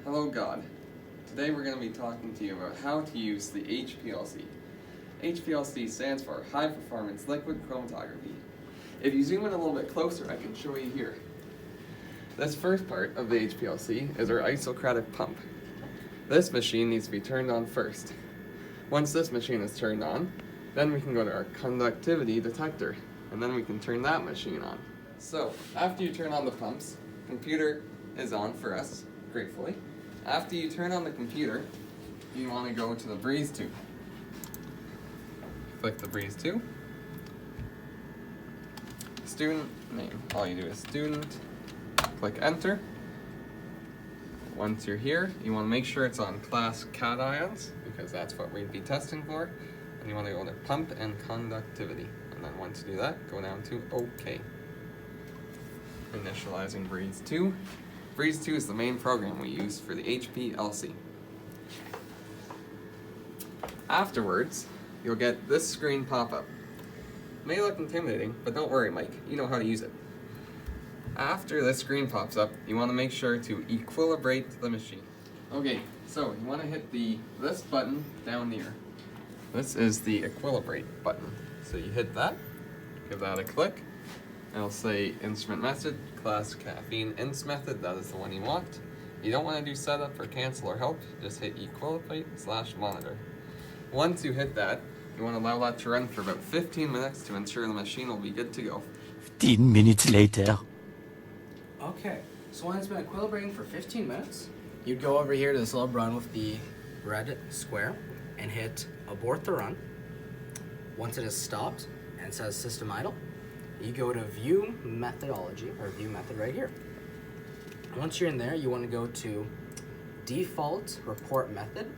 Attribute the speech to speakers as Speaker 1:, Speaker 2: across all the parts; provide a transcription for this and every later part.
Speaker 1: Hello God. Today we're going to be talking to you about how to use the HPLC. HPLC stands for High Performance Liquid Chromatography. If you zoom in a little bit closer, I can show you here. This first part of the HPLC is our isocratic pump. This machine needs to be turned on first. Once this machine is turned on, then we can go to our conductivity detector, and then we can turn that machine on. So, after you turn on the pumps, computer is on for us, gratefully. After you turn on the computer, you want to go to the breeze tube. Click the breeze tube. Student name, all you do is student, click enter. Once you're here, you want to make sure it's on class cations, because that's what we'd be testing for. And you want to go to pump and conductivity. And then once you do that, go down to OK. Initializing Breeze 2. Breeze 2 is the main program we use for the HPLC. Afterwards, you'll get this screen pop up. It may look intimidating, but don't worry, Mike, you know how to use it. After this screen pops up, you want to make sure to equilibrate the machine. Okay, so you want to hit this button down here. This is the equilibrate button. So you hit that, give that a click. It'll say instrument method, class caffeine inst method, that is the one you want. You don't want to do setup or cancel or help, just hit equilibrate/monitor. Once you hit that, you want to allow that to run for about 15 minutes to ensure the machine will be good to go.
Speaker 2: 15 minutes later.
Speaker 3: Okay, so when it's been equilibrating for 15 minutes, you'd go over here to this little run with the red square and hit abort the run. Once it has stopped and says system idle, you go to view methodology, or view method right here. Once you're in there, you want to go to default report method,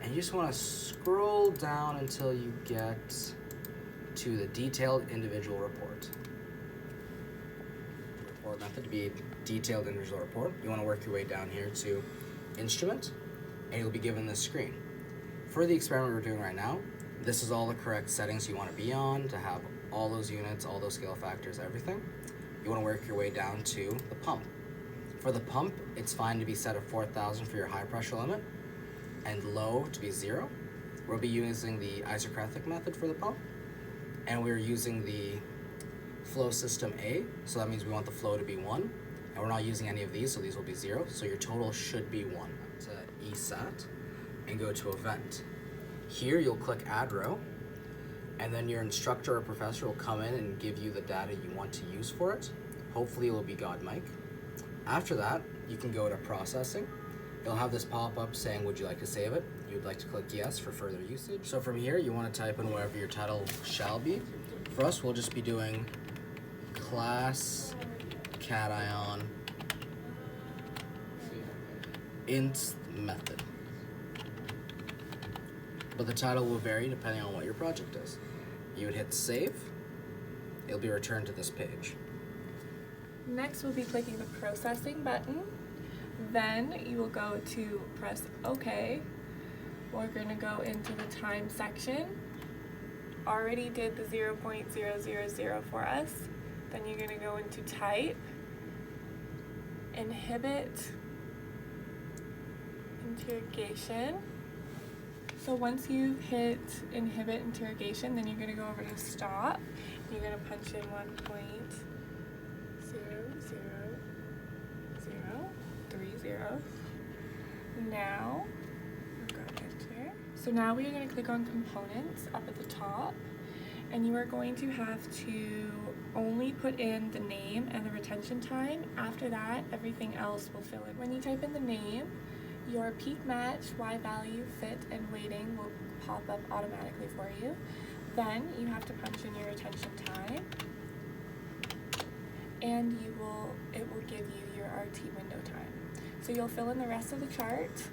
Speaker 3: and you just want to scroll down until you get to the detailed individual report. Report method to be detailed individual report. You want to work your way down here to instrument, and you'll be given this screen. For the experiment we're doing right now, this is all the correct settings you want to be on to have all those units, all those scale factors, everything. You want to work your way down to the pump. For the pump, it's fine to be set at 4,000 for your high pressure limit and low to be 0. We'll be using the isocratic method for the pump, and we're using the flow system A, so that means we want the flow to be 1, and we're not using any of these, so these will be 0, so your total should be 1. To ESAT and go to event. Here you'll click add row, and then your instructor or professor will come in and give you the data you want to use for it. Hopefully it will be God Mike. After that, you can go to processing. You'll have this pop up saying, would you like to save it? You'd like to click yes for further usage. So from here, you want to type in whatever your title shall be. For us, we'll just be doing class cation inst method. But the title will vary depending on what your project is. You would hit save. It'll be returned to this page.
Speaker 4: Next, we'll be clicking the processing button. Then you will go to press OK. We're going to go into the time section. Already did the 0.000 for us. Then you're going to go into type, inhibit, interrogation. So once you've hit inhibit interrogation, then you're going to go over to stop. You're going to punch in 1.00030. Now, we've got enter. So now we are going to click on components up at the top, and you are going to have to only put in the name and the retention time. After that, everything else will fill in. When you type in the name, your peak match, Y value, fit, and weighting will pop up automatically for you. Then you have to punch in your retention time, and it will give you your RT window time. So you'll fill in the rest of the chart,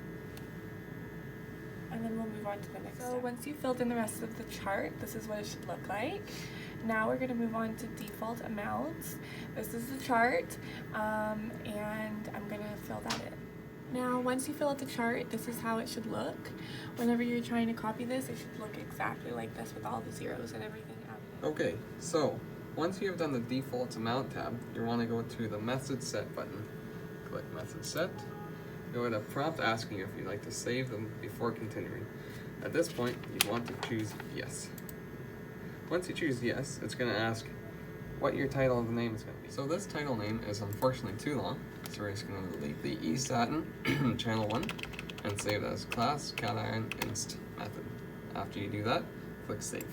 Speaker 4: and then we'll move on to the next step. So once you've filled in the rest of the chart, this is what it should look like. Now we're going to move on to default amounts. This is the chart, and I'm going to fill that in. Now, once you fill out the chart, this is how it should look. Whenever you're trying to copy this, it should look exactly like this with all the zeros and everything out.
Speaker 1: Okay, so once you have done the default amount tab, you want to go to the method set button. Click method set. you'll get a prompt asking you if you'd like to save them before continuing. At this point, you want to choose yes. Once you choose yes, it's going to ask what your title of the name is going to be. So this title name is unfortunately too long, so we're just going to delete the eSatin channel 1 and save it as class cation inst method. After you do that, click save.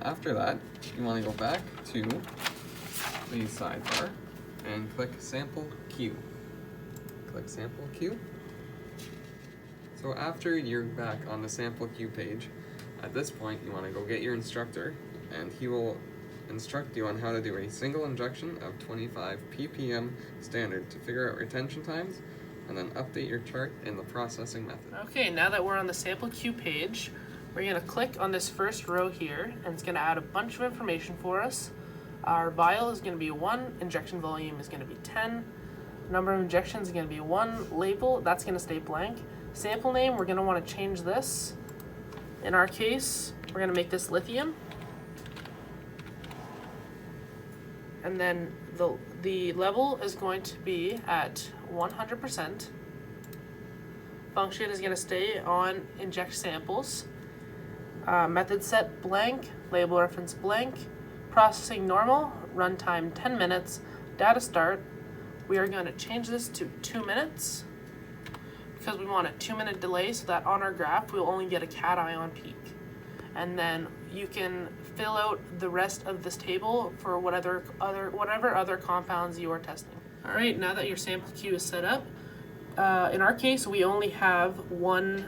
Speaker 1: After that, you want to go back to the sidebar and click sample queue. Click sample queue. So after you're back on the sample queue page, at this point you want to go get your instructor and he will instruct you on how to do a single injection of 25 ppm standard to figure out retention times and then update your chart in the processing method.
Speaker 5: Okay, now that we're on the sample queue page, we're going to click on this first row here and it's going to add a bunch of information for us. Our vial is going to be 1, injection volume is going to be 10, number of injections is going to be 1, label, that's going to stay blank. Sample name, we're going to want to change this. In our case, we're going to make this lithium. And then the level is going to be at 100%. Function is going to stay on inject samples. Method set blank, label reference blank. Processing normal, runtime 10 minutes, data start. We are going to change this to 2 minutes. Because we want a 2-minute delay so that on our graph we'll only get a cation peak. And then you can fill out the rest of this table for whatever other compounds you are testing. Alright, now that your sample queue is set up, in our case we only have 1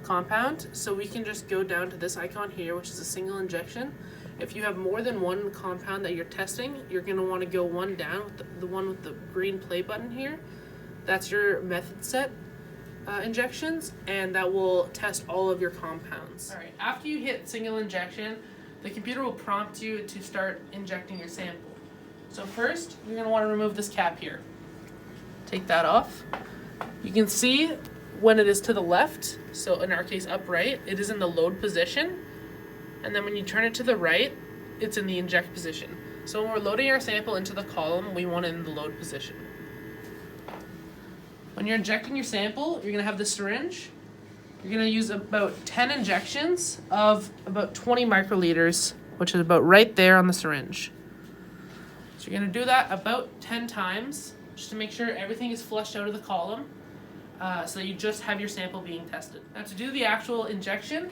Speaker 5: compound, so we can just go down to this icon here, which is a single injection. If you have more than 1 compound that you're testing, you're going to want to go one down, with the one with the green play button here. That's your method set injections, and that will test all of your compounds. Alright, after you hit single injection, the computer will prompt you to start injecting your sample. So first, you're going to want to remove this cap here. Take that off. You can see when it is to the left, so in our case upright, it is in the load position, and then when you turn it to the right, it's in the inject position. So when we're loading our sample into the column, we want it in the load position. When you're injecting your sample, you're going to have the syringe. You're going to use about 10 injections of about 20 microliters, which is about right there on the syringe. So you're going to do that about 10 times, just to make sure everything is flushed out of the column, so that you just have your sample being tested. Now to do the actual injection,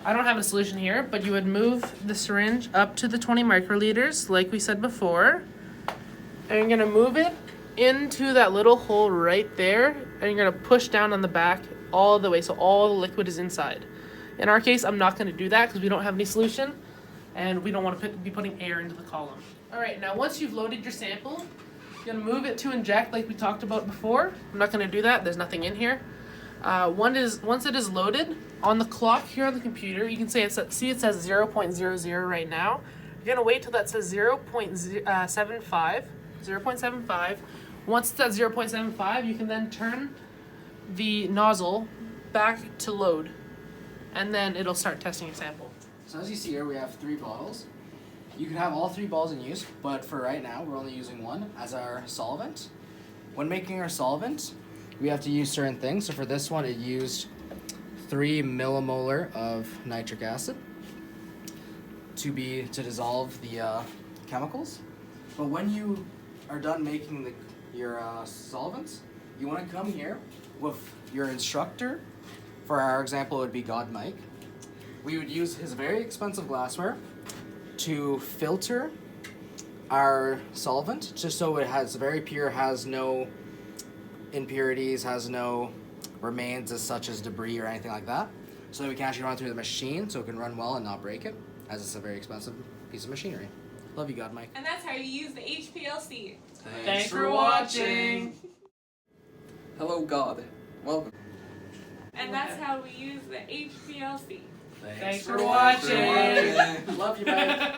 Speaker 5: I don't have a solution here, but you would move the syringe up to the 20 microliters, like we said before, and you're going to move it into that little hole right there, and you're going to push down on the back all the way so all the liquid is inside. In our case, I'm not going to do that because we don't have any solution and we don't want to be putting air into the column. Alright, now once you've loaded your sample, you're going to move it to inject like we talked about before. I'm not going to do that, there's nothing in here. Once it is loaded, on the clock here on the computer, you can see it says 0.00 right now. You're going to wait till that says 0.75. Once it's at 0.75, you can then turn the nozzle back to load, and then it'll start testing your sample.
Speaker 3: So as you see here, we have 3 bottles. You can have all 3 bottles in use, but for right now, we're only using 1 as our solvent. When making our solvent, we have to use certain things. So for this one, it used 3 millimolar of nitric acid to dissolve the chemicals. But when you are done making your solvents, you want to come here with your instructor. For our example, it would be God Mike. We would use his very expensive glassware to filter our solvent, just so it has very pure, has no impurities, has no remains as such as debris or anything like that. So that we can actually run it through the machine so it can run well and not break it, as it's a very expensive piece of machinery. Love you, God Mike.
Speaker 4: And that's how you use the HPLC.
Speaker 5: Thanks for watching!
Speaker 1: Hello God, welcome.
Speaker 4: And that's how we use the HPLC.
Speaker 5: Thanks for watching!
Speaker 3: Love you, Mike.